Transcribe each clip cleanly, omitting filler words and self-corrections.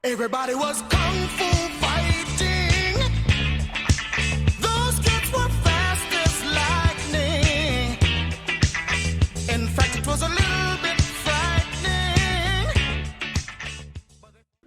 Everybody was kung fu fighting. Those kids were fast as lightning. In fact, it was a little bit frightening.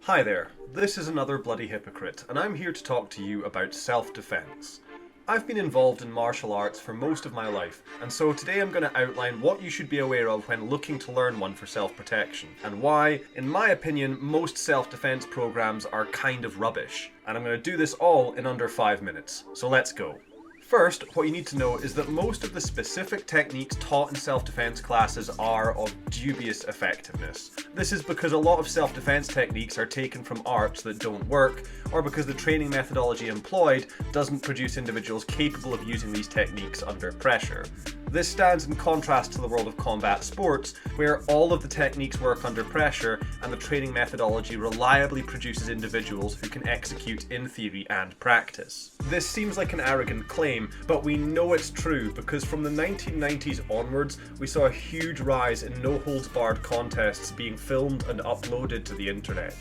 Hi there, this is another Bloody Hypocrite, and I'm here to talk to you about self-defense. I've been involved in martial arts for most of my life, and so today I'm going to outline what you should be aware of when looking to learn one for self-protection, and why, in my opinion, most self-defense programs are kind of rubbish. And I'm going to do this all in under 5 minutes, so let's go. First, what you need to know is that most of the specific techniques taught in self-defense classes are of dubious effectiveness. This is because a lot of self-defense techniques are taken from arts that don't work, or because the training methodology employed doesn't produce individuals capable of using these techniques under pressure. This stands in contrast to the world of combat sports, where all of the techniques work under pressure and the training methodology reliably produces individuals who can execute in theory and practice. This seems like an arrogant claim, but we know it's true because from the 1990s onwards, we saw a huge rise in no-holds-barred contests being filmed and uploaded to the internet.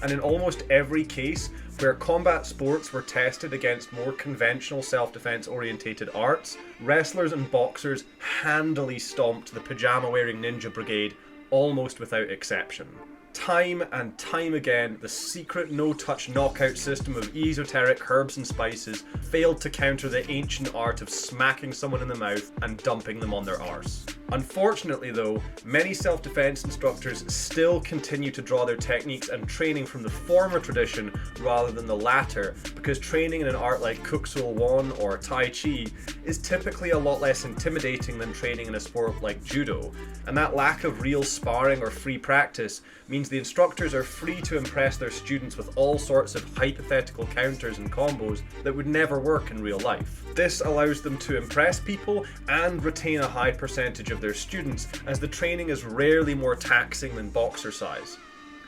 And in almost every case, where combat sports were tested against more conventional self-defense orientated arts, wrestlers and boxers handily stomped the pajama-wearing ninja brigade almost without exception. Time and time again, the secret no-touch knockout system of esoteric herbs and spices failed to counter the ancient art of smacking someone in the mouth and dumping them on their arse. Unfortunately though, many self-defense instructors still continue to draw their techniques and training from the former tradition rather than the latter, because training in an art like Kuk Sool Won or Tai Chi is typically a lot less intimidating than training in a sport like Judo, and that lack of real sparring or free practice means the instructors are free to impress their students with all sorts of hypothetical counters and combos that would never work in real life. This allows them to impress people and retain a high percentage of their students, as the training is rarely more taxing than boxercise.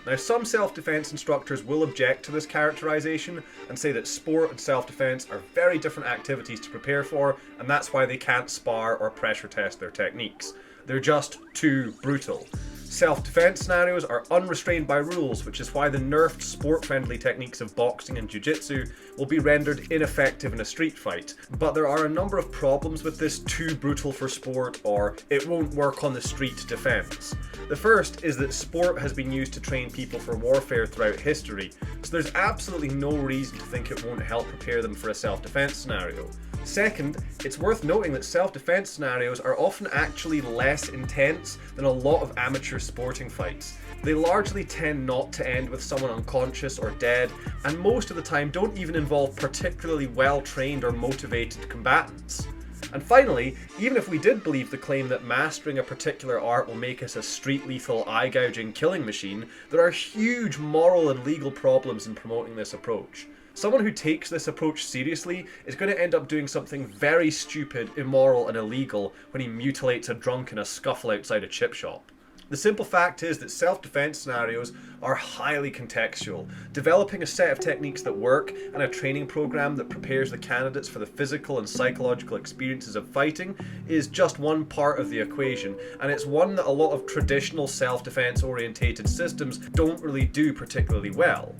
Now, some self-defense instructors will object to this characterization and say that sport and self-defense are very different activities to prepare for, and that's why they can't spar or pressure test their techniques. They're just too brutal. Self-defense scenarios are unrestrained by rules, which is why the nerfed sport-friendly techniques of boxing and jiu-jitsu will be rendered ineffective in a street fight. But there are a number of problems with this too brutal for sport or it won't work on the street defense. The first is that sport has been used to train people for warfare throughout history, so there's absolutely no reason to think it won't help prepare them for a self-defense scenario. Second, it's worth noting that self-defense scenarios are often actually less intense than a lot of amateur sporting fights. They largely tend not to end with someone unconscious or dead, and most of the time don't even involve particularly well-trained or motivated combatants. And finally, even if we did believe the claim that mastering a particular art will make us a street-lethal, eye-gouging killing machine, there are huge moral and legal problems in promoting this approach. Someone who takes this approach seriously is going to end up doing something very stupid, immoral and illegal when he mutilates a drunk in a scuffle outside a chip shop. The simple fact is that self-defense scenarios are highly contextual. Developing a set of techniques that work and a training program that prepares the candidates for the physical and psychological experiences of fighting is just one part of the equation, and it's one that a lot of traditional self-defense orientated systems don't really do particularly well.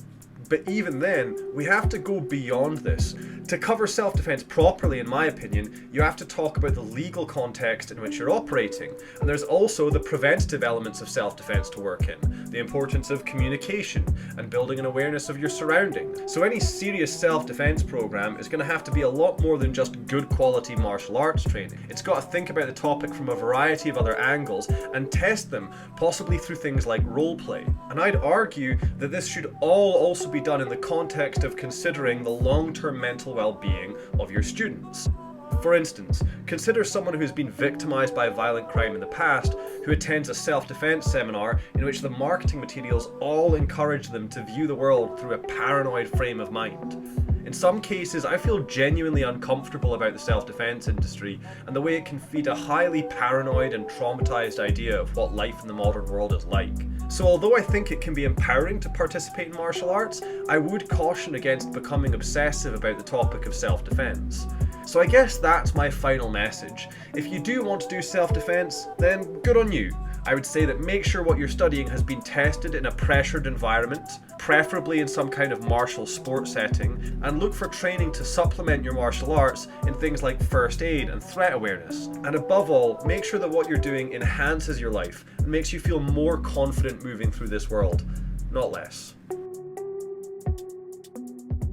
But even then, we have to go beyond this. To cover self-defense properly, in my opinion, you have to talk about the legal context in which you're operating. And there's also the preventative elements of self-defense to work in. The importance of communication and building an awareness of your surroundings. So any serious self-defense program is going to have to be a lot more than just good quality martial arts training. It's got to think about the topic from a variety of other angles and test them, possibly through things like roleplay. And I'd argue that this should all also be done in the context of considering the long-term mental well-being of your students. For instance, consider someone who has been victimized by a violent crime in the past who attends a self-defense seminar in which the marketing materials all encourage them to view the world through a paranoid frame of mind. In some cases, I feel genuinely uncomfortable about the self-defense industry and the way it can feed a highly paranoid and traumatized idea of what life in the modern world is like. So although I think it can be empowering to participate in martial arts, I would caution against becoming obsessive about the topic of self-defense. So I guess that's my final message. If you do want to do self-defense, then good on you. I would say that make sure what you're studying has been tested in a pressured environment, preferably in some kind of martial sport setting, and look for training to supplement your martial arts in things like first aid and threat awareness. And above all, make sure that what you're doing enhances your life and makes you feel more confident moving through this world, not less.